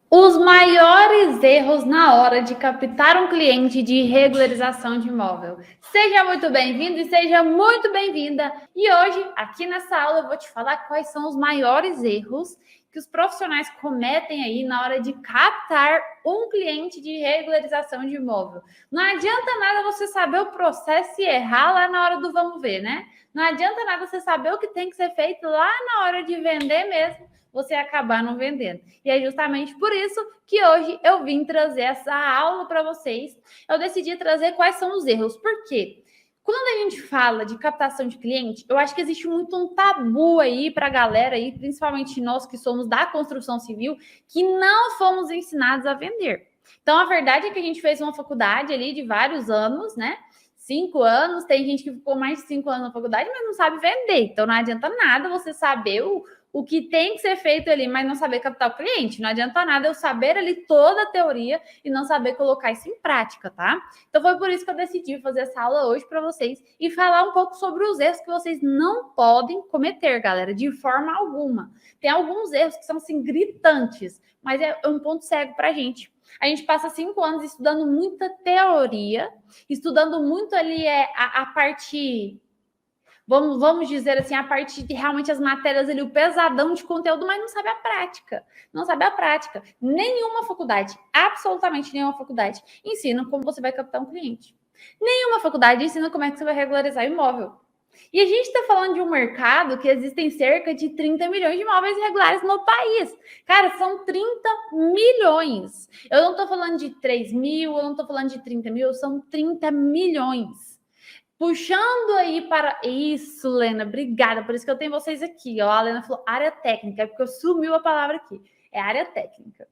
Os maiores erros na hora de captar um cliente de regularização de imóvel. Seja muito bem-vindo e seja muito bem-vinda. E hoje, aqui nessa aula, eu vou te falar quais são os maiores erros que os profissionais cometem aí na hora de captar um cliente de regularização de imóvel. Não adianta nada você saber o processo e errar lá na hora do vamos ver, né? Não adianta nada você saber o que tem que ser feito lá na hora de vender mesmo, você acabar não vendendo. E é justamente por isso que hoje eu vim trazer essa aula para vocês. Eu decidi trazer quais são os erros. Por quê? Quando a gente fala de captação de cliente, eu acho que existe muito um tabu aí para a galera aí, principalmente nós que somos da construção civil, que não fomos ensinados a vender. Então, a verdade é que a gente fez uma faculdade ali de vários anos, né? 5 anos, tem gente que ficou mais de 5 anos na faculdade, mas não sabe vender. Então, não adianta nada você saber o que tem que ser feito ali, mas não saber captar o cliente. Não adianta nada eu saber ali toda a teoria e não saber colocar isso em prática, tá? Então foi por isso que eu decidi fazer essa aula hoje para vocês e falar um pouco sobre os erros que vocês não podem cometer, galera, de forma alguma. Tem alguns erros que são assim gritantes, mas é um ponto cego pra gente. A gente passa 5 anos estudando muita teoria, estudando muito ali a parte, vamos dizer assim, a parte de realmente as matérias ali, o pesadão de conteúdo, mas não sabe a prática. Não sabe a prática. Nenhuma faculdade, absolutamente nenhuma faculdade, ensina como você vai captar um cliente. Nenhuma faculdade ensina como é que você vai regularizar o imóvel. E a gente está falando de um mercado que existem cerca de 30 milhões de imóveis irregulares no país. Cara, são 30 milhões. Eu não estou falando de 3 mil, eu não estou falando de 30 mil, são 30 milhões. Puxando aí para isso, Lena, obrigada, por isso que eu tenho vocês aqui. Ó, a Lena falou área técnica, porque sumiu a palavra aqui. É área técnica.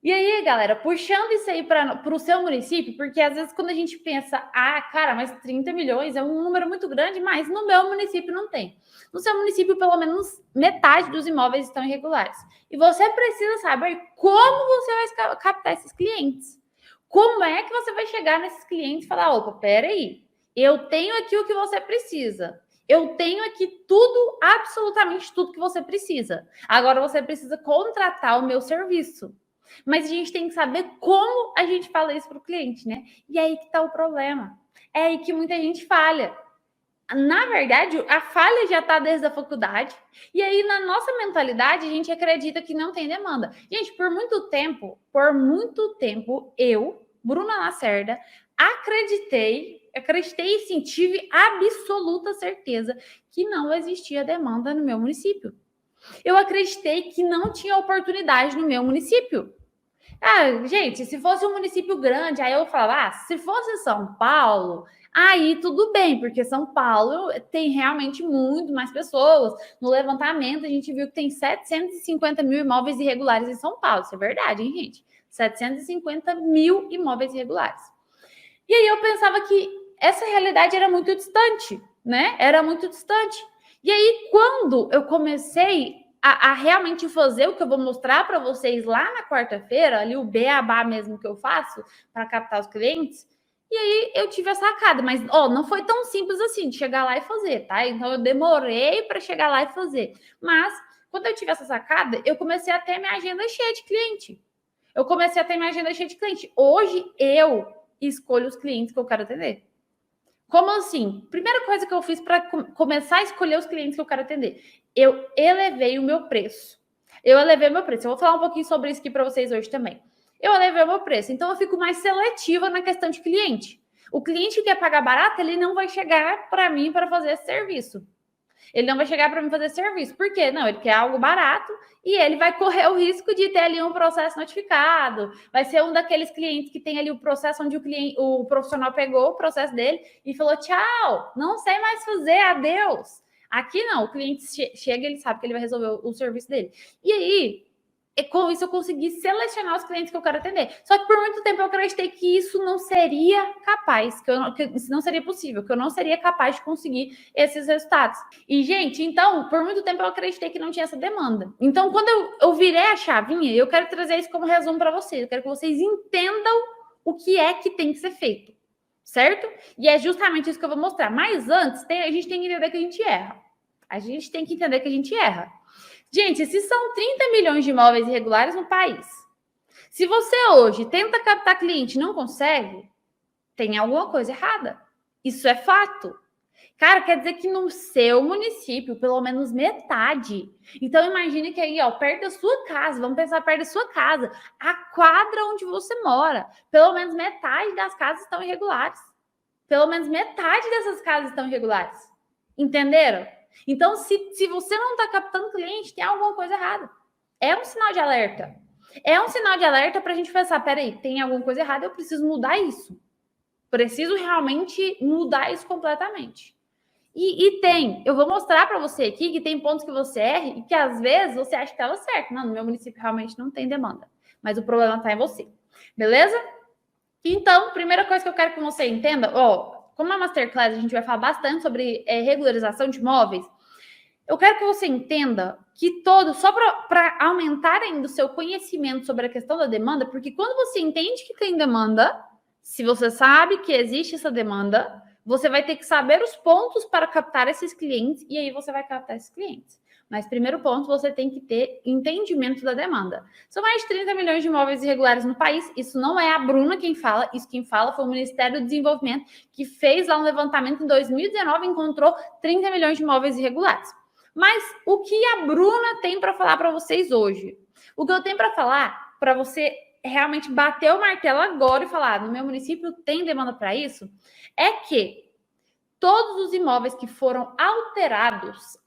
E aí, galera, puxando isso aí para o seu município, porque às vezes quando a gente pensa, cara, mas 30 milhões é um número muito grande, mas no meu município não tem. No seu município, pelo menos metade dos imóveis estão irregulares. E você precisa saber como você vai captar esses clientes. Como é que você vai chegar nesses clientes e falar, opa, peraí, eu tenho aqui o que você precisa. Eu tenho aqui tudo, absolutamente tudo que você precisa. Agora você precisa contratar o meu serviço. Mas a gente tem que saber como a gente fala isso para o cliente, né? E aí que está o problema. É aí que muita gente falha. Na verdade, a falha já está desde a faculdade. E aí, na nossa mentalidade, a gente acredita que não tem demanda. Gente, por muito tempo, eu, Bruna Lacerda, acreditei e sim, tive absoluta certeza que não existia demanda no meu município. Eu acreditei que não tinha oportunidade no meu município. Gente, se fosse um município grande, aí eu falava, se fosse São Paulo, aí tudo bem, porque São Paulo tem realmente muito mais pessoas. No levantamento, a gente viu que tem 750 mil imóveis irregulares em São Paulo. Isso é verdade, hein, gente? 750 mil imóveis irregulares. E aí eu pensava que essa realidade era muito distante, né? Era muito distante. E aí, quando eu comecei a realmente fazer o que eu vou mostrar para vocês lá na quarta-feira, ali o beabá mesmo que eu faço para captar os clientes, e aí eu tive a sacada, mas não foi tão simples assim de chegar lá e fazer, tá? Então eu demorei para chegar lá e fazer. Mas quando eu tive essa sacada, eu comecei a ter minha agenda cheia de cliente. Hoje eu escolho os clientes que eu quero atender. Como assim? Primeira coisa que eu fiz para começar a escolher os clientes que eu quero atender, eu elevei o meu preço. Eu vou falar um pouquinho sobre isso aqui para vocês hoje também. Eu elevei o meu preço, então eu fico mais seletiva na questão de cliente. O cliente que quer pagar barato, ele não vai chegar para mim para fazer esse serviço. Ele não vai chegar para mim fazer serviço. Por quê? Não, ele quer algo barato e ele vai correr o risco de ter ali um processo notificado. Vai ser um daqueles clientes que tem ali o processo onde o profissional pegou o processo dele e falou: tchau, não sei mais fazer, adeus. Aqui não, o cliente chega, ele sabe que ele vai resolver o serviço dele. E aí, com isso eu consegui selecionar os clientes que eu quero atender. Só que por muito tempo eu acreditei que isso não seria capaz, que isso não seria possível, que eu não seria capaz de conseguir esses resultados. E, gente, então, por muito tempo eu acreditei que não tinha essa demanda. Então, quando eu virei a chavinha, eu quero trazer isso como resumo para vocês. Eu quero que vocês entendam o que é que tem que ser feito, certo? E é justamente isso que eu vou mostrar. Mas antes, a gente tem que entender que a gente erra. Gente, se são 30 milhões de imóveis irregulares no país, Se você hoje tenta captar cliente e não consegue, tem alguma coisa errada. Isso é fato. Cara, quer dizer que no seu município, pelo menos metade. Então, imagine que aí, ó, perto da sua casa, vamos pensar perto da sua casa, a quadra onde você mora, pelo menos metade das casas estão irregulares. Pelo menos metade dessas casas estão irregulares. Entenderam? Então, se você não está captando cliente, tem alguma coisa errada. É um sinal de alerta. É um sinal de alerta para a gente pensar, peraí, tem alguma coisa errada, eu preciso mudar isso. Preciso realmente mudar isso completamente. E tem, eu vou mostrar para você aqui que tem pontos que você erra e que às vezes você acha que estava certo. Não, no meu município realmente não tem demanda, mas o problema está em você. Beleza? Então, primeira coisa que eu quero que você entenda, ó, como a Masterclass a gente vai falar bastante sobre regularização de imóveis, eu quero que você entenda que só para aumentar ainda o seu conhecimento sobre a questão da demanda, porque quando você entende que tem demanda, se você sabe que existe essa demanda, você vai ter que saber os pontos para captar esses clientes e aí você vai captar esses clientes. Mas primeiro ponto, você tem que ter entendimento da demanda. São mais de 30 milhões de imóveis irregulares no país. Isso não é a Bruna quem fala, isso quem fala foi o Ministério do Desenvolvimento, que fez lá um levantamento em 2019 e encontrou 30 milhões de imóveis irregulares. Mas o que a Bruna tem para falar para vocês hoje? O que eu tenho para falar para você realmente bater o martelo agora e falar, no meu município tem demanda para isso, é que todos os imóveis que foram alterados,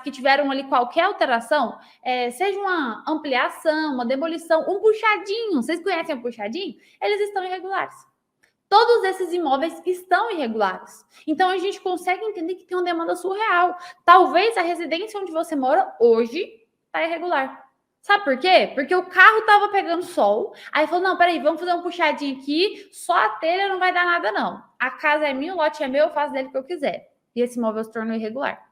que tiveram ali qualquer alteração, seja uma ampliação, uma demolição, um puxadinho, vocês conhecem o puxadinho? Eles estão irregulares. Todos esses imóveis estão irregulares. Então, a gente consegue entender que tem uma demanda surreal. Talvez a residência onde você mora hoje está irregular. Sabe por quê? Porque o carro estava pegando sol, aí falou, não, peraí, vamos fazer um puxadinho aqui, só a telha não vai dar nada, não. A casa é minha, o lote é meu, eu faço dele o que eu quiser. E esse imóvel se tornou irregular.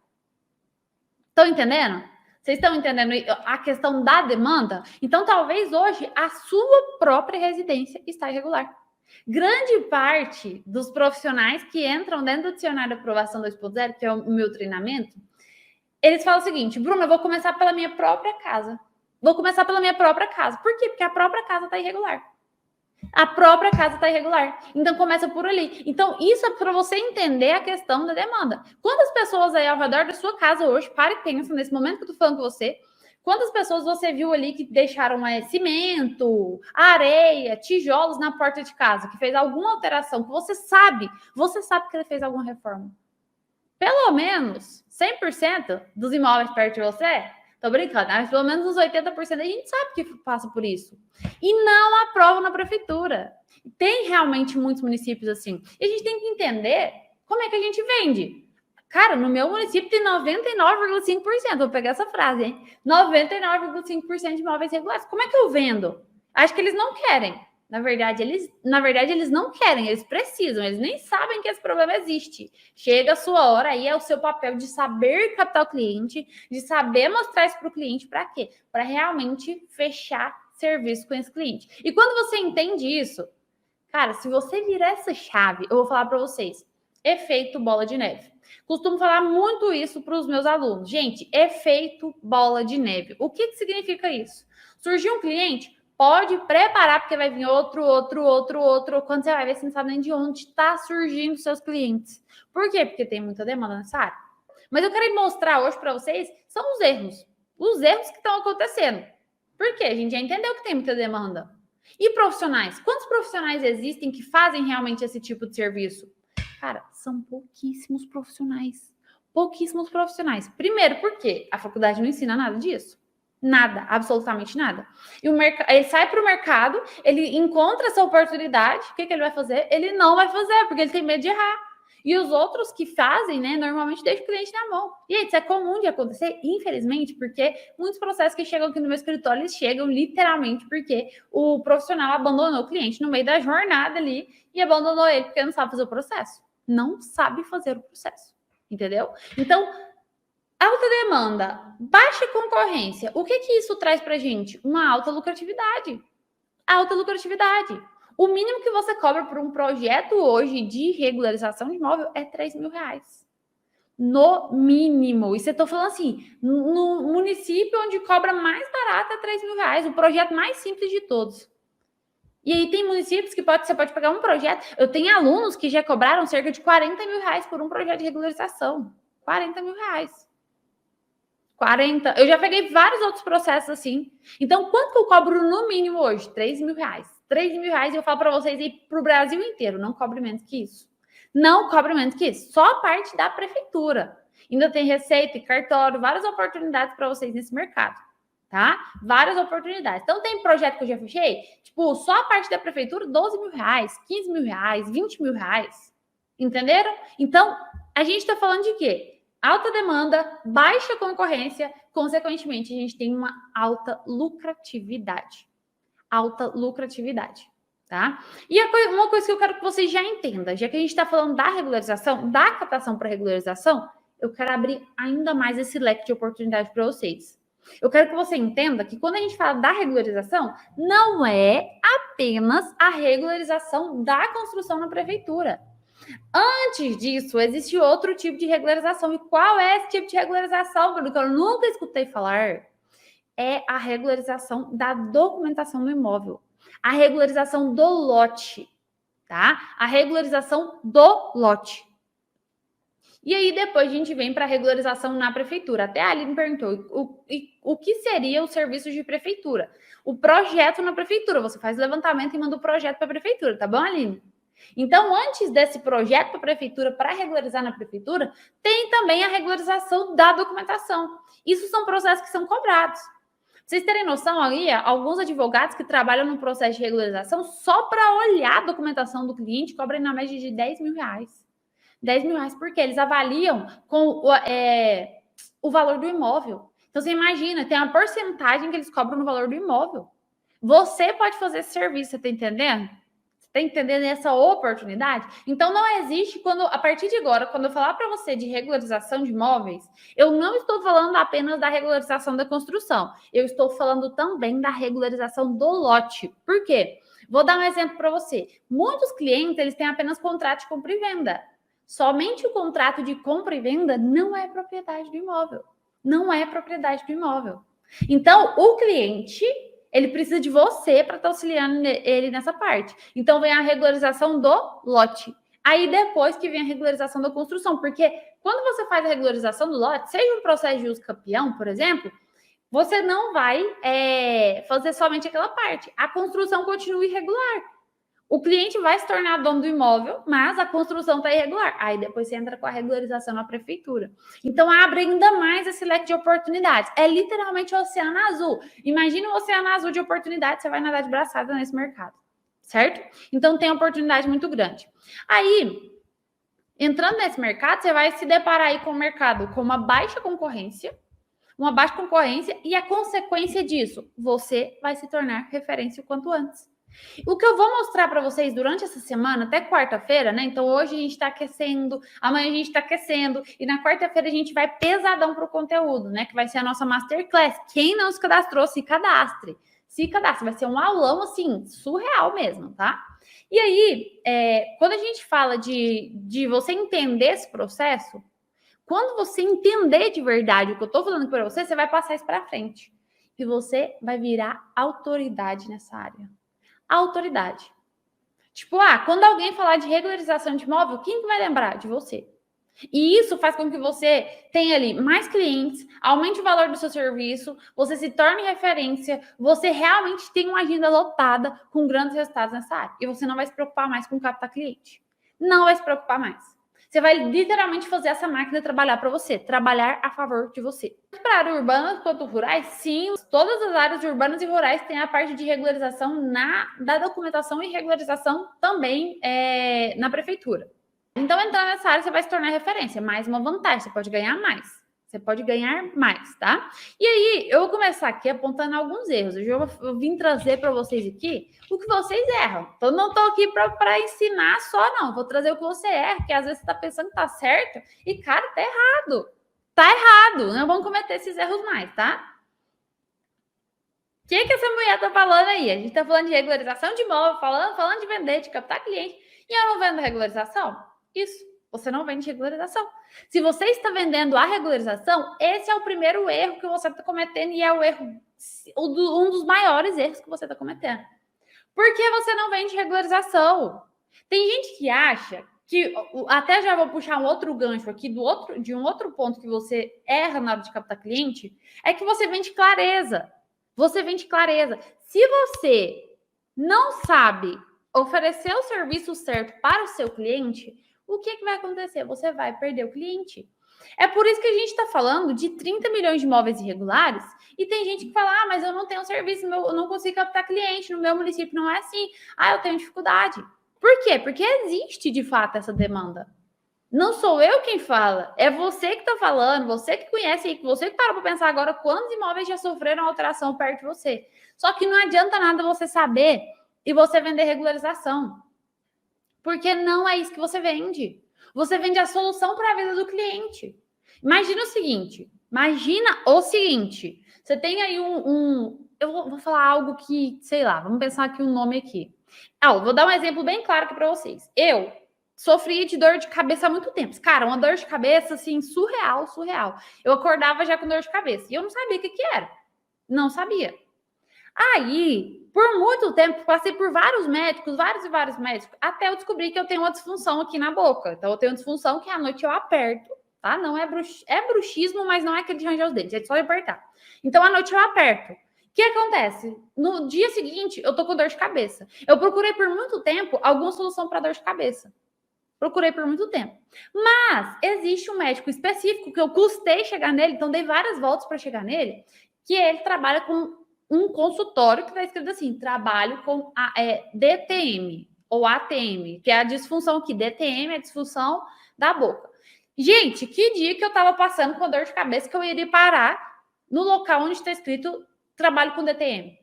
Estão entendendo? Vocês estão entendendo a questão da demanda? Então, talvez hoje a sua própria residência está irregular. Grande parte dos profissionais que entram dentro do dicionário de aprovação 2.0, que é o meu treinamento, eles falam o seguinte, Bruna, eu vou começar pela minha própria casa. Vou começar pela minha própria casa. Por quê? Porque a própria casa está irregular. A própria casa está irregular. Então, começa por ali. Então, isso é para você entender a questão da demanda. Quantas pessoas aí ao redor da sua casa hoje, para e pensa nesse momento que eu estou falando com você, quantas pessoas você viu ali que deixaram cimento, areia, tijolos na porta de casa, que fez alguma alteração, que você sabe que ele fez alguma reforma? Pelo menos 100% dos imóveis perto de você, tô brincando, mas pelo menos uns 80% a gente sabe que passa por isso. E não aprova na prefeitura. Tem realmente muitos municípios assim. E a gente tem que entender como é que a gente vende. Cara, no meu município tem 99,5%. Vou pegar essa frase, hein? 99,5% de imóveis regulares. Como é que eu vendo? Acho que eles não querem. Na verdade, eles não querem, eles precisam, eles nem sabem que esse problema existe. Chega a sua hora, aí é o seu papel de saber captar o cliente, de saber mostrar isso para o cliente, para quê? Para realmente fechar serviço com esse cliente. E quando você entende isso, cara, se você virar essa chave, eu vou falar para vocês, efeito bola de neve. Costumo falar muito isso para os meus alunos. Gente, efeito bola de neve. O que significa isso? Surgiu um cliente, pode preparar, porque vai vir outro. Quando você vai ver, você não sabe nem de onde está surgindo seus clientes. Por quê? Porque tem muita demanda nessa área. Mas eu quero mostrar hoje para vocês, são os erros. Os erros que estão acontecendo. Por quê? A gente já entendeu que tem muita demanda. E profissionais? Quantos profissionais existem que fazem realmente esse tipo de serviço? Cara, são pouquíssimos profissionais. Pouquíssimos profissionais. Primeiro, porque a faculdade não ensina nada disso. Nada, absolutamente nada. E ele sai para o mercado, ele encontra essa oportunidade, o que ele vai fazer? Ele não vai fazer, porque ele tem medo de errar. E os outros que fazem, né, normalmente deixam o cliente na mão. E isso é comum de acontecer, infelizmente, porque muitos processos que chegam aqui no meu escritório, eles chegam literalmente porque o profissional abandonou o cliente no meio da jornada ali e abandonou ele porque não sabe fazer o processo. Não sabe fazer o processo, entendeu? Então, alta demanda, baixa concorrência. O que isso traz para a gente? Uma alta lucratividade. Alta lucratividade. O mínimo que você cobra por um projeto hoje de regularização de imóvel é R$3.000. No mínimo. E você está falando assim, no município onde cobra mais barato é R$3.000. O projeto mais simples de todos. E aí tem municípios que você pode pegar um projeto. Eu tenho alunos que já cobraram cerca de 40 mil reais por um projeto de regularização. 40 mil reais. 40. Eu já peguei vários outros processos assim. Então, quanto que eu cobro no mínimo hoje? 3 mil reais. 3 mil reais eu falo para vocês ir para o Brasil inteiro. Não cobre menos que isso. Não cobre menos que isso. Só a parte da prefeitura. Ainda tem receita e cartório, várias oportunidades para vocês nesse mercado. Tá? Várias oportunidades. Então, tem projeto que eu já fechei, tipo, só a parte da prefeitura, 12 mil reais, 15 mil reais, 20 mil reais. Entenderam? Então, a gente está falando de quê? Alta demanda, baixa concorrência, consequentemente, a gente tem uma alta lucratividade. Alta lucratividade, tá? E uma coisa que eu quero que vocês já entendam, já que a gente está falando da regularização, da captação para regularização, eu quero abrir ainda mais esse leque de oportunidade para vocês. Eu quero que você entenda que quando a gente fala da regularização, não é apenas a regularização da construção na prefeitura. Antes disso, existe outro tipo de regularização. E qual é esse tipo de regularização, Bruno, que eu nunca escutei falar? É a regularização da documentação do imóvel. A regularização do lote, tá? A regularização do lote. E aí, depois a gente vem para a regularização na prefeitura. Até a Aline perguntou o que seria o serviço de prefeitura. O projeto na prefeitura. Você faz levantamento e manda o projeto para a prefeitura, tá bom, Aline? Então, antes desse projeto para a prefeitura, para regularizar na prefeitura, tem também a regularização da documentação. Isso são processos que são cobrados. Pra vocês terem noção, aí, alguns advogados que trabalham no processo de regularização, só para olhar a documentação do cliente, cobram na média de 10 mil reais. 10 mil reais, porque eles avaliam com o valor do imóvel. Então, você imagina, tem uma porcentagem que eles cobram no valor do imóvel. Você pode fazer esse serviço, você tá entendendo? Você tá entendendo essa oportunidade? Então, não existe, a partir de agora, quando eu falar para você de regularização de imóveis, eu não estou falando apenas da regularização da construção. Eu estou falando também da regularização do lote. Por quê? Vou dar um exemplo para você. Muitos clientes, eles têm apenas contrato de compra e venda. Somente o contrato de compra e venda não é propriedade do imóvel. Não é propriedade do imóvel. Então, o cliente, ele precisa de você para estar auxiliando ele nessa parte. Então, vem a regularização do lote. Aí, depois que vem a regularização da construção. Porque quando você faz a regularização do lote, seja um processo de uso campeão, por exemplo, você não vai fazer somente aquela parte. A construção continua irregular. O cliente vai se tornar dono do imóvel, mas a construção está irregular. Aí depois você entra com a regularização na prefeitura. Então abre ainda mais esse leque de oportunidades. É literalmente o oceano azul. Imagina o oceano azul de oportunidades, você vai nadar de braçada nesse mercado, certo? Então tem oportunidade muito grande. Aí, entrando nesse mercado, você vai se deparar aí com o mercado com uma baixa concorrência e a consequência disso, você vai se tornar referência o quanto antes. O que eu vou mostrar para vocês durante essa semana, até quarta-feira, né? Então, hoje a gente está aquecendo, amanhã a gente está aquecendo, e na quarta-feira a gente vai pesadão para o conteúdo, né? Que vai ser a nossa Masterclass. Quem não se cadastrou, se cadastre. Se cadastre, vai ser um aulão, assim, surreal mesmo, tá? E aí, quando a gente fala de você entender esse processo, quando você entender de verdade o que eu estou falando para você, você vai passar isso para frente. E você vai virar autoridade nessa área. Autoridade. Tipo, quando alguém falar de regularização de imóvel, quem que vai lembrar? De você. E isso faz com que você tenha ali mais clientes, aumente o valor do seu serviço, você se torne referência, você realmente tenha uma agenda lotada com grandes resultados nessa área. E você não vai se preocupar mais com captar cliente. Não vai se preocupar mais. Você vai literalmente fazer essa máquina trabalhar para você, trabalhar a favor de você. Tanto para áreas urbanas quanto rurais, sim, todas as áreas urbanas e rurais têm a parte de regularização da documentação e regularização também na prefeitura. Então, entrando nessa área, você vai se tornar referência. Mais uma vantagem, você pode ganhar mais. Você pode ganhar mais, tá? E aí, eu vou começar aqui apontando alguns erros. Eu vim trazer para vocês aqui o que vocês erram. Então, não estou aqui para ensinar só, não. Vou trazer o que você erra, porque às vezes você está pensando que tá certo e, cara, tá errado. Tá errado. Não vamos cometer esses erros mais, tá? O que essa mulher tá falando aí? A gente tá falando de regularização de imóvel, falando de vender, de captar cliente. E eu não vendo regularização? Isso. Você não vende regularização. Se você está vendendo a regularização, esse é o primeiro erro que você está cometendo e é o erro, um dos maiores erros que você está cometendo. Porque você não vende regularização. Tem gente que acha que, até já vou puxar um outro gancho aqui de um outro ponto que você erra na hora de captar cliente, é que você vende clareza. Você vende clareza. Se você não sabe oferecer o serviço certo para o seu cliente, o que vai acontecer? Você vai perder o cliente. É por isso que a gente está falando de 30 milhões de imóveis irregulares e tem gente que fala, mas eu não tenho serviço, eu não consigo captar cliente, no meu município não é assim. Eu tenho dificuldade. Por quê? Porque existe, de fato, essa demanda. Não sou eu quem fala, é você que está falando, você que conhece, você que parou para pensar agora quantos imóveis já sofreram alteração perto de você. Só que não adianta nada você saber e você vender regularização. Porque não é isso que você vende. Você vende a solução para a vida do cliente. Imagina o seguinte, você tem aí eu vou falar algo que, sei lá, vamos pensar aqui um nome aqui. Vou dar um exemplo bem claro aqui para vocês. Eu sofri de dor de cabeça há muito tempo. Cara, uma dor de cabeça, assim, surreal. Eu acordava já com dor de cabeça. E eu não sabia o que era. Não sabia. Aí, por muito tempo, passei por vários médicos, vários médicos, até eu descobri que eu tenho uma disfunção aqui na boca. Então, eu tenho uma disfunção que à noite eu aperto, tá? Não é bruxismo, mas não é aquele de ranger os dentes, é só apertar. Então, à noite eu aperto. O que acontece? No dia seguinte, eu tô com dor de cabeça. Eu procurei por muito tempo alguma solução para dor de cabeça. Procurei por muito tempo. Mas existe um médico específico que eu custei chegar nele, então dei várias voltas para chegar nele, que ele trabalha com um consultório que está escrito assim, trabalho com DTM ou ATM, que é a disfunção aqui. DTM é a disfunção da boca. Gente, que dia que eu estava passando com dor de cabeça que eu iria parar no local onde está escrito trabalho com DTM?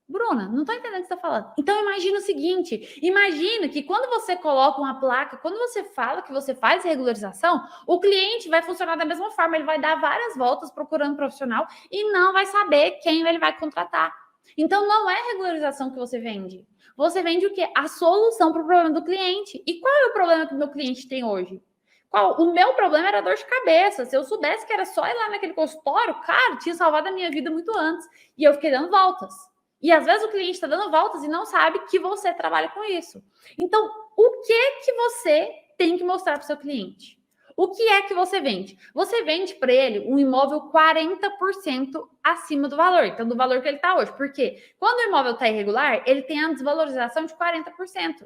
Bruna, não estou entendendo o que você está falando. Então, imagina o seguinte, imagina que quando você coloca uma placa, quando você fala que você faz regularização, o cliente vai funcionar da mesma forma, ele vai dar várias voltas procurando um profissional e não vai saber quem ele vai contratar. Então, não é regularização que você vende. Você vende o quê? A solução para o problema do cliente. E qual é o problema que o meu cliente tem hoje? O meu problema era dor de cabeça. Se eu soubesse que era só ir lá naquele consultório, cara, tinha salvado a minha vida muito antes. E eu fiquei dando voltas. E às vezes o cliente está dando voltas e não sabe que você trabalha com isso. Então, o que você tem que mostrar para o seu cliente? O que é que você vende? Você vende para ele um imóvel 40% acima do valor, então do valor que ele está hoje. Por quê? Quando o imóvel está irregular, ele tem a desvalorização de 40%.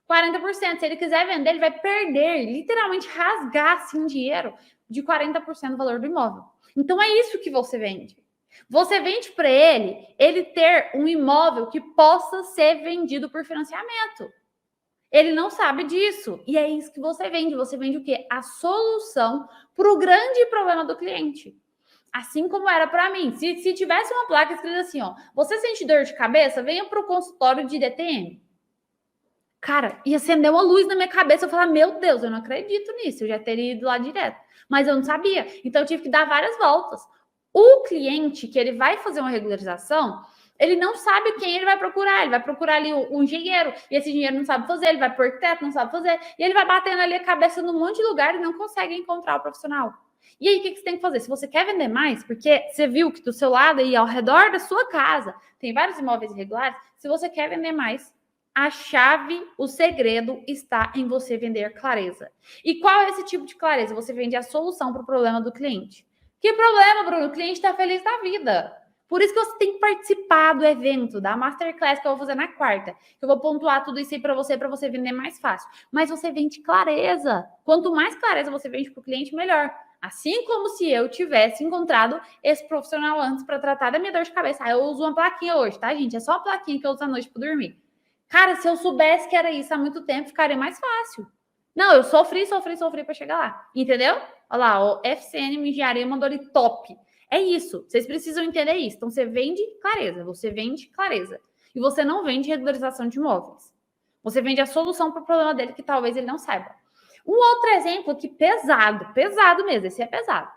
40%. Se ele quiser vender, ele vai perder, literalmente rasgar assim dinheiro de 40% do valor do imóvel. Então é isso que você vende. Você vende para ele ter um imóvel que possa ser vendido por financiamento. Ele não sabe disso. E é isso que você vende. Você vende o quê? A solução para o grande problema do cliente. Assim como era para mim. Se tivesse uma placa escrita assim, você sente dor de cabeça? Venha para o consultório de DTM. Cara, ia acender uma luz na minha cabeça. Eu falava, meu Deus, eu não acredito nisso. Eu já teria ido lá direto. Mas eu não sabia. Então, eu tive que dar várias voltas. O cliente que ele vai fazer uma regularização, ele não sabe quem ele vai procurar. Ele vai procurar ali um engenheiro, e esse engenheiro não sabe fazer, ele vai por arquiteto, não sabe fazer, e ele vai batendo ali a cabeça num monte de lugar e não consegue encontrar o profissional. E aí, o que você tem que fazer? Se você quer vender mais, porque você viu que do seu lado e ao redor da sua casa tem vários imóveis irregulares, se você quer vender mais, a chave, o segredo está em você vender clareza. E qual é esse tipo de clareza? Você vende a solução para o problema do cliente. Que problema, Bruno? O cliente está feliz da vida. Por isso que você tem que participar do evento, da Masterclass que eu vou fazer na quarta. Que eu vou pontuar tudo isso aí para você vender mais fácil. Mas você vende clareza. Quanto mais clareza você vende para o cliente, melhor. Assim como se eu tivesse encontrado esse profissional antes para tratar da minha dor de cabeça. Eu uso uma plaquinha hoje, tá, gente? É só a plaquinha que eu uso à noite para dormir. Cara, se eu soubesse que era isso há muito tempo, ficaria mais fácil. Não, eu sofri para chegar lá. Entendeu? Olha lá, o FCN Engenharia mandou ali top. É isso. Vocês precisam entender isso. Então, você vende clareza. Você vende clareza. E você não vende regularização de imóveis. Você vende a solução para o problema dele que talvez ele não saiba. Um outro exemplo aqui pesado mesmo. Esse é pesado.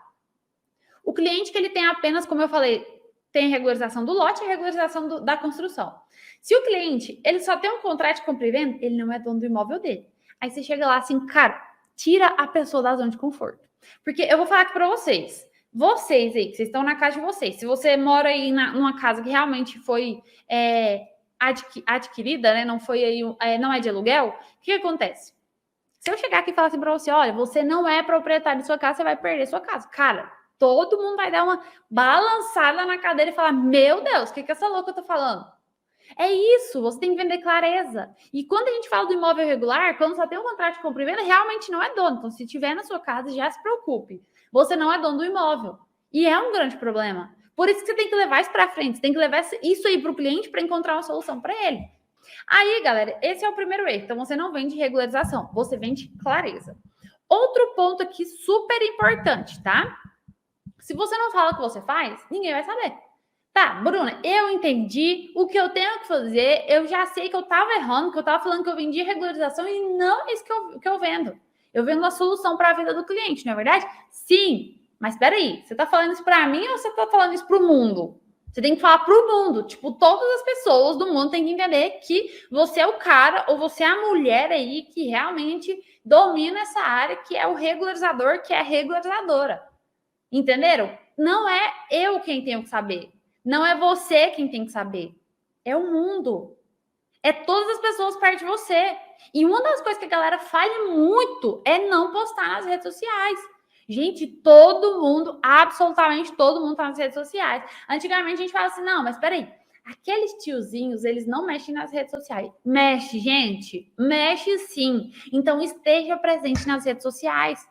O cliente que ele tem apenas, como eu falei, tem regularização do lote e regularização da construção. Se o cliente, ele só tem um contrato de compra e venda, ele não é dono do imóvel dele. Aí você chega lá assim, cara, tira a pessoa da zona de conforto. Porque eu vou falar aqui para vocês. Vocês aí, que vocês estão na casa de vocês. Se você mora aí numa casa que realmente foi adquirida, né? Não foi aí, não é de aluguel. O que acontece? Se eu chegar aqui e falar assim para você, olha, você não é proprietário de sua casa, você vai perder sua casa. Cara, todo mundo vai dar uma balançada na cadeira e falar, meu Deus, o que essa louca tá falando? É isso, você tem que vender clareza. E quando a gente fala do imóvel regular, quando só tem um contrato de compra e venda, realmente não é dono. Então, se tiver na sua casa, já se preocupe. Você não é dono do imóvel. E é um grande problema. Por isso que você tem que levar isso para frente. Você tem que levar isso aí para o cliente para encontrar uma solução para ele. Aí, galera, esse é o primeiro erro. Então, você não vende regularização, você vende clareza. Outro ponto aqui super importante, tá? Se você não fala o que você faz, ninguém vai saber. Tá, Bruna, eu entendi o que eu tenho que fazer, eu já sei que eu tava errando, que eu tava falando que eu vendi regularização e não é isso que eu vendo. Eu vendo uma solução para a vida do cliente, não é verdade? Sim, mas peraí, você tá falando isso para mim ou você tá falando isso para o mundo? Você tem que falar para o mundo, tipo, todas as pessoas do mundo têm que entender que você é o cara ou você é a mulher aí que realmente domina essa área, que é o regularizador, que é a regularizadora. Entenderam? Não é eu quem tenho que saber. Não é você quem tem que saber. É o mundo. É todas as pessoas perto de você. E uma das coisas que a galera falha muito é não postar nas redes sociais. Gente, todo mundo, absolutamente todo mundo tá nas redes sociais. Antigamente a gente falava assim, não, mas peraí, aqueles tiozinhos, eles não mexem nas redes sociais. Mexe, gente, mexe sim. Então esteja presente nas redes sociais.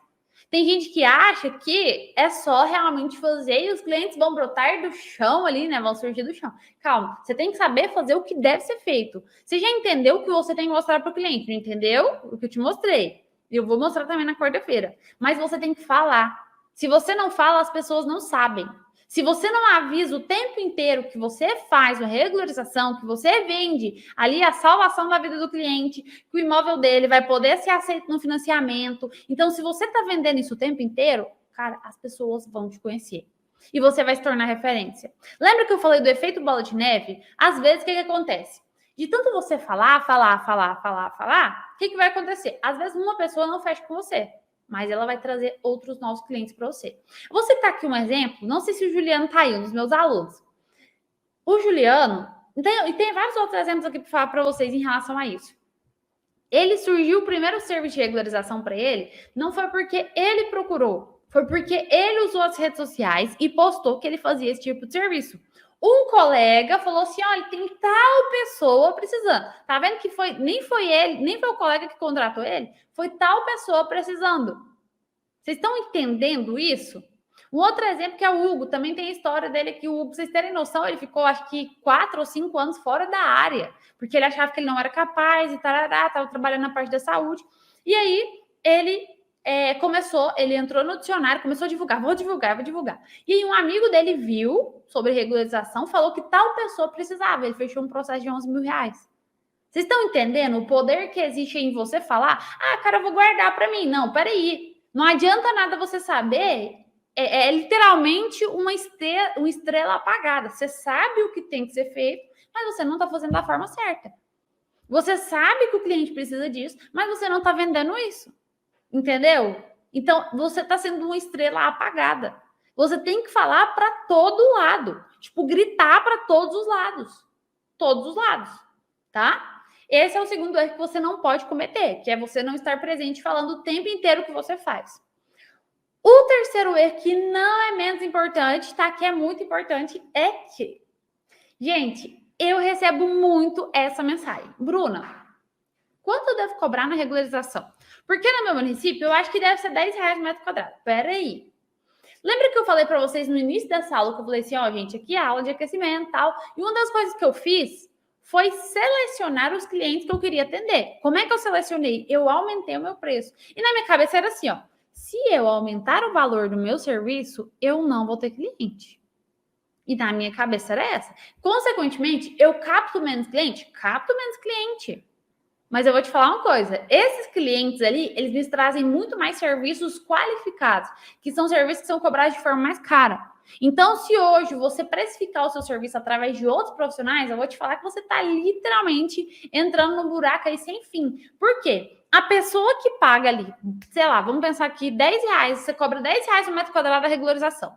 Tem gente que acha que é só realmente fazer e os clientes vão brotar do chão ali, né? Vão surgir do chão. Calma, você tem que saber fazer o que deve ser feito. Você já entendeu o que você tem que mostrar para o cliente, não entendeu? O que eu te mostrei. Eu vou mostrar também na quarta-feira. Mas você tem que falar. Se você não fala, as pessoas não sabem. Se você não avisa o tempo inteiro que você faz a regularização, que você vende ali a salvação da vida do cliente, que o imóvel dele vai poder ser aceito no financiamento. Então, se você está vendendo isso o tempo inteiro, cara, as pessoas vão te conhecer. E você vai se tornar referência. Lembra que eu falei do efeito bola de neve? Às vezes, o que acontece? De tanto você falar, o que vai acontecer? Às vezes, uma pessoa não fecha com você, mas ela vai trazer outros novos clientes para você. Eu vou citar aqui um exemplo, não sei se o Juliano tá aí, um dos meus alunos. O Juliano, e tem vários outros exemplos aqui para falar para vocês em relação a isso. Ele surgiu o primeiro serviço de regularização para ele, não foi porque ele procurou, foi porque ele usou as redes sociais e postou que ele fazia esse tipo de serviço. Um colega falou assim, olha, tem tal pessoa precisando. Tá vendo que nem foi ele, nem foi o colega que contratou ele, foi tal pessoa precisando. Vocês estão entendendo isso? Um outro exemplo que é o Hugo, também tem a história dele aqui. O Hugo, pra vocês terem noção, ele ficou acho que 4 ou 5 anos fora da área, porque ele achava que ele não era capaz e tarará, estava trabalhando na parte da saúde. E aí ele ele entrou no dicionário, começou a divulgar, vou divulgar. E aí um amigo dele viu sobre regularização, falou que tal pessoa precisava, ele fechou um processo de 11 mil reais. Vocês estão entendendo o poder que existe em você falar? Ah, cara, eu vou guardar para mim. Não, peraí. Não adianta nada você saber. É literalmente uma estrela apagada. Você sabe o que tem que ser feito, mas você não está fazendo da forma certa. Você sabe que o cliente precisa disso, mas você não está vendendo isso. Entendeu? Então, você está sendo uma estrela apagada. Você tem que falar para todo lado. Tipo, gritar para todos os lados. Todos os lados. Tá? Esse é o segundo erro que você não pode cometer, que é você não estar presente falando o tempo inteiro o que você faz. O terceiro erro, que não é menos importante, tá? Que é muito importante, é que... Gente, eu recebo muito essa mensagem. Bruna, quanto eu devo cobrar na regularização? Porque no meu município, eu acho que deve ser R$10 o metro quadrado. Peraí. Lembra que eu falei para vocês no início dessa aula, que eu falei assim, ó, gente, aqui é a aula de aquecimento e tal. E uma das coisas que eu fiz foi selecionar os clientes que eu queria atender. Como é que eu selecionei? Eu aumentei o meu preço. E na minha cabeça era assim, ó. Se eu aumentar o valor do meu serviço, eu não vou ter cliente. E na minha cabeça era essa. Consequentemente, eu capto menos cliente? Capto menos cliente. Mas eu vou te falar uma coisa. Esses clientes ali, eles me trazem muito mais serviços qualificados, que são serviços que são cobrados de forma mais cara. Então, se hoje você precificar o seu serviço através de outros profissionais, eu vou te falar que você está literalmente entrando num buraco aí sem fim. Por quê? A pessoa que paga ali, sei lá, vamos pensar aqui, R$10, você cobra R$10 no metro quadrado da regularização.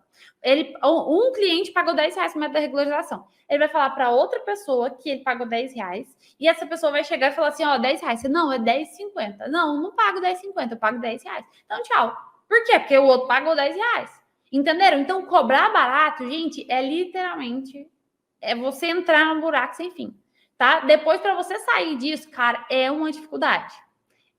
Um cliente pagou R$10 no metro da regularização. Ele vai falar para outra pessoa que ele pagou R$10 e essa pessoa vai chegar e falar assim, ó, R$10. Não, é R$10,50. Não pago R$10,50, eu pago R$10. Então, tchau. Por quê? Porque o outro pagou R$10. Entenderam? Então, cobrar barato, gente, é literalmente você entrar num buraco sem fim, tá? Depois, para você sair disso, cara, é uma dificuldade.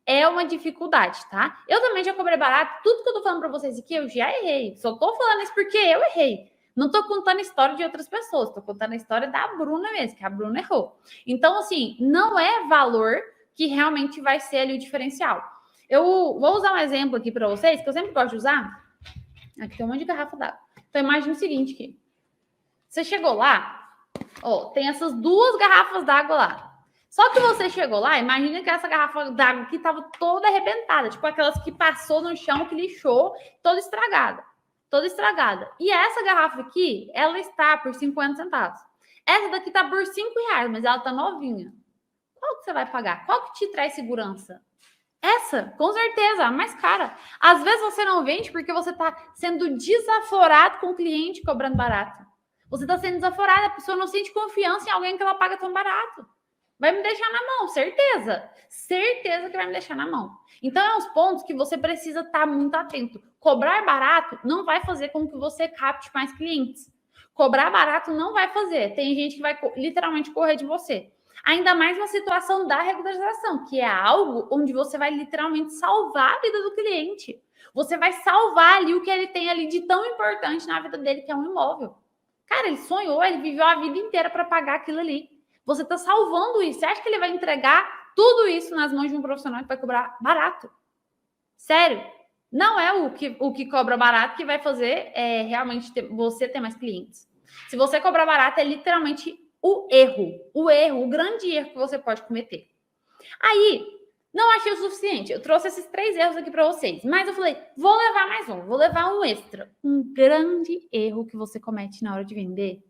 É uma dificuldade, tá? Eu também já cobrei barato. Tudo que eu tô falando para vocês aqui, eu já errei. Só tô falando isso porque eu errei. Não tô contando a história de outras pessoas. Tô contando a história da Bruna mesmo, que a Bruna errou. Então, assim, não é valor que realmente vai ser ali o diferencial. Eu vou usar um exemplo aqui para vocês, que eu sempre gosto de usar. Aqui tem um monte de garrafa d'água. Então, imagine o seguinte aqui. Você chegou lá, ó, tem essas 2 garrafas d'água lá. Só que você chegou lá, imagina que essa garrafa d'água aqui estava toda arrebentada, tipo aquelas que passou no chão, que lixou, toda estragada. Toda estragada. E essa garrafa aqui, ela está por 50 centavos. Essa daqui está por R$5, mas ela está novinha. Qual que você vai pagar? Qual que te traz segurança? Essa, com certeza, a mais cara. Às vezes você não vende porque você está sendo desaforado com o cliente cobrando barato. Você está sendo desaforado, a pessoa não sente confiança em alguém que ela paga tão barato. Vai me deixar na mão, certeza. Certeza que vai me deixar na mão. Então, é uns pontos que você precisa estar muito atento. Cobrar barato não vai fazer com que você capte mais clientes. Cobrar barato não vai fazer. Tem gente que vai literalmente correr de você. Ainda mais na situação da regularização, que é algo onde você vai literalmente salvar a vida do cliente. Você vai salvar ali o que ele tem ali de tão importante na vida dele, que é um imóvel. Cara, ele sonhou, ele viveu a vida inteira para pagar aquilo ali. Você está salvando isso. Você acha que ele vai entregar tudo isso nas mãos de um profissional que vai cobrar barato? Sério. Não é o que cobra barato que vai fazer realmente você ter mais clientes. Se você cobrar barato, é literalmente o grande erro que você pode cometer. Aí, não achei o suficiente. Eu trouxe esses 3 erros aqui para vocês. Mas eu falei, vou levar mais um. Vou levar um extra. Um grande erro que você comete na hora de vender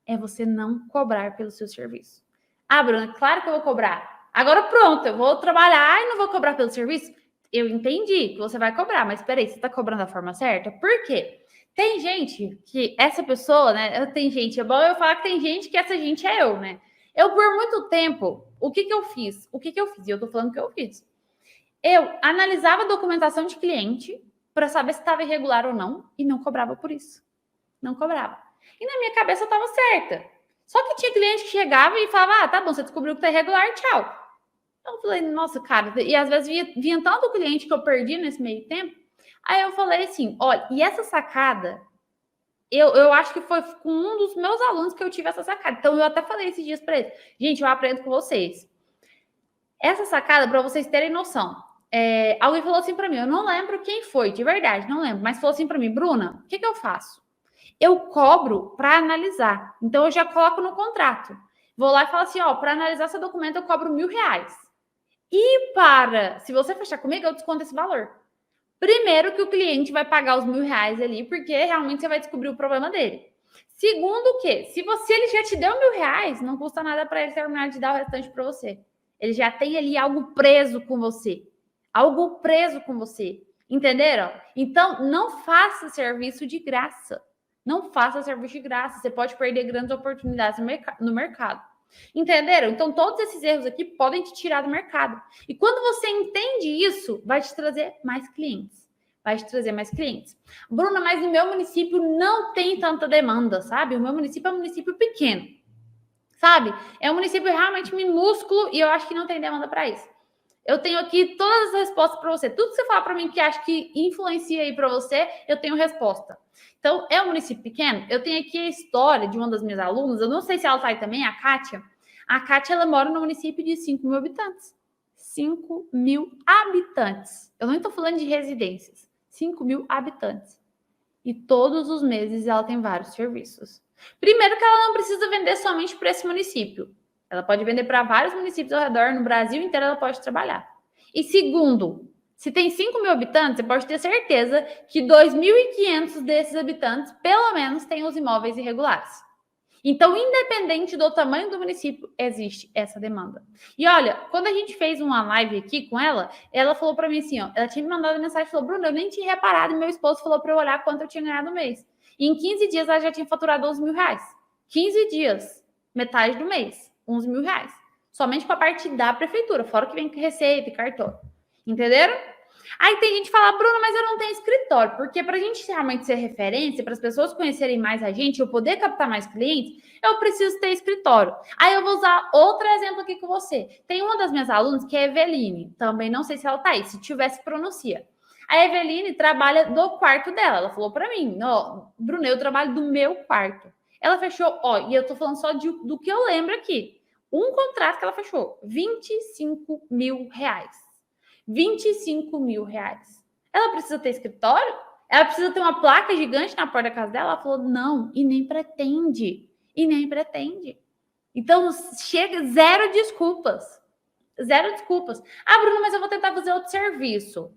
é você não cobrar pelo seu serviço. Ah, Bruna, claro que eu vou cobrar. Agora pronto, eu vou trabalhar e não vou cobrar pelo serviço? Eu entendi que você vai cobrar, mas peraí, você está cobrando da forma certa? Por quê? Tem gente que essa pessoa, né? Tem gente, é bom eu falar que tem gente que essa gente é eu, né? Eu, por muito tempo, o que eu fiz? E eu tô falando que eu fiz. Eu analisava a documentação de cliente para saber se estava irregular ou não e não cobrava por isso. Não cobrava. E na minha cabeça eu estava certa. Só que tinha cliente que chegava e falava, tá bom, você descobriu que tá irregular, tchau. Então eu falei, nossa, cara, e às vezes vinha tanto cliente que eu perdi nesse meio tempo. Aí eu falei assim, olha, e essa sacada, eu acho que foi com um dos meus alunos que eu tive essa sacada. Então eu até falei esses dias para eles, gente, eu aprendo com vocês. Essa sacada, para vocês terem noção, alguém falou assim para mim, eu não lembro quem foi, de verdade, não lembro, mas falou assim para mim, Bruna, o que eu faço? Eu cobro para analisar. Então, eu já coloco no contrato. Vou lá e falo assim, ó, para analisar seu documento, eu cobro R$1.000. E se você fechar comigo, eu desconto esse valor. Primeiro que o cliente vai pagar os R$1.000 ali, porque realmente você vai descobrir o problema dele. Segundo que, se ele já te deu R$1.000, não custa nada para ele terminar de dar o restante para você. Ele já tem ali algo preso com você. Algo preso com você. Entenderam? Então, não faça serviço de graça. Não faça serviço de graça. Você pode perder grandes oportunidades no mercado. Entenderam? Então, todos esses erros aqui podem te tirar do mercado. E quando você entende isso, vai te trazer mais clientes. Vai te trazer mais clientes. Bruna, mas no meu município não tem tanta demanda, sabe? O meu município é um município pequeno, sabe? É um município realmente minúsculo e eu acho que não tem demanda para isso. Eu tenho aqui todas as respostas para você. Tudo que você fala para mim que acha que influencia aí para você, eu tenho resposta. Então, é um município pequeno? Eu tenho aqui a história de uma das minhas alunas, eu não sei se ela está aí também, a Kátia. A Kátia, ela mora no município de 5.000 habitantes. 5.000 habitantes. Eu não estou falando de residências. 5.000 habitantes. E todos os meses ela tem vários serviços. Primeiro que ela não precisa vender somente para esse município. Ela pode vender para vários municípios ao redor, no Brasil inteiro ela pode trabalhar. E segundo, Se tem 5 mil habitantes, você pode ter certeza que 2.500 desses habitantes, pelo menos, têm os imóveis irregulares. Então, independente do tamanho do município, existe essa demanda. E olha, quando a gente fez uma live aqui com ela, ela falou para mim assim, ó, ela tinha me mandado mensagem, falou, Bruna, eu nem tinha reparado, e meu esposo falou para eu olhar quanto eu tinha ganhado no mês. E em 15 dias, ela já tinha faturado 11 mil reais. 15 dias, metade do mês, 11 mil reais. Somente com a parte da prefeitura, fora que vem receita e cartão. Entenderam? Aí tem gente que fala, Bruna, mas eu não tenho escritório, porque para a gente realmente ser referência, para as pessoas conhecerem mais a gente, eu poder captar mais clientes, eu preciso ter escritório. Aí eu vou usar outro exemplo aqui com você. Tem uma das minhas alunas que é Eveline, também não sei se ela tá aí, se tivesse pronuncia. A Eveline trabalha do quarto dela, ela falou para mim, ó, Bruna, eu trabalho do meu quarto. Ela fechou, ó, e eu tô falando só do que eu lembro aqui, um contrato que ela fechou, 25 mil reais. 25 mil reais. Ela precisa ter escritório? Ela precisa ter uma placa gigante na porta da casa dela? Ela falou, não, e nem pretende. E nem pretende. Então, chega, zero desculpas. Zero desculpas. Ah, Bruno, mas eu vou tentar fazer outro serviço.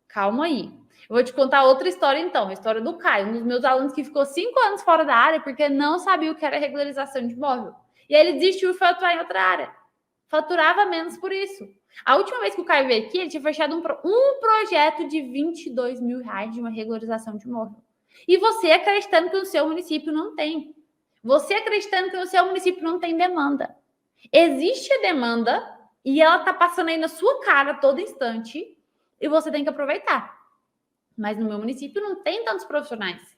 Calma aí. Eu vou te contar outra história, então. A história do Caio, um dos meus alunos que ficou 5 anos fora da área porque não sabia o que era regularização de imóvel. E aí ele desistiu e foi atuar em outra área. Faturava menos por isso. A última vez que o Caio veio aqui, ele tinha fechado um projeto de 22 mil reais de uma regularização de imóvel. E você acreditando que o seu município não tem. Você acreditando que o seu município não tem demanda. Existe a demanda e ela tá passando aí na sua cara a todo instante e você tem que aproveitar. Mas no meu município não tem tantos profissionais.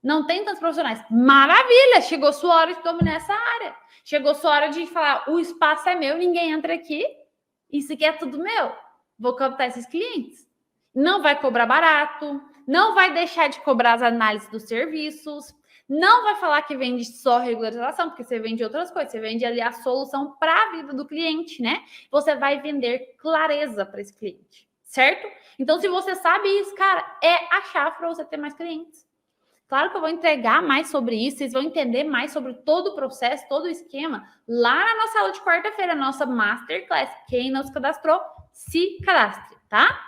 Não tem tantos profissionais. Maravilha! Chegou sua hora de dominar essa área. Chegou sua hora de falar, o espaço é meu, ninguém entra aqui. Isso aqui é tudo meu. Vou captar esses clientes. Não vai cobrar barato, não vai deixar de cobrar as análises dos serviços, não vai falar que vende só regularização, porque você vende outras coisas, você vende ali a solução para a vida do cliente, né? Você vai vender clareza para esse cliente, certo? Então, se você sabe isso, cara, é a chave para você ter mais clientes. Claro que eu vou entregar mais sobre isso, vocês vão entender mais sobre todo o processo, todo o esquema, lá na nossa aula de quarta-feira, nossa Masterclass. Quem não se cadastrou, se cadastre, tá?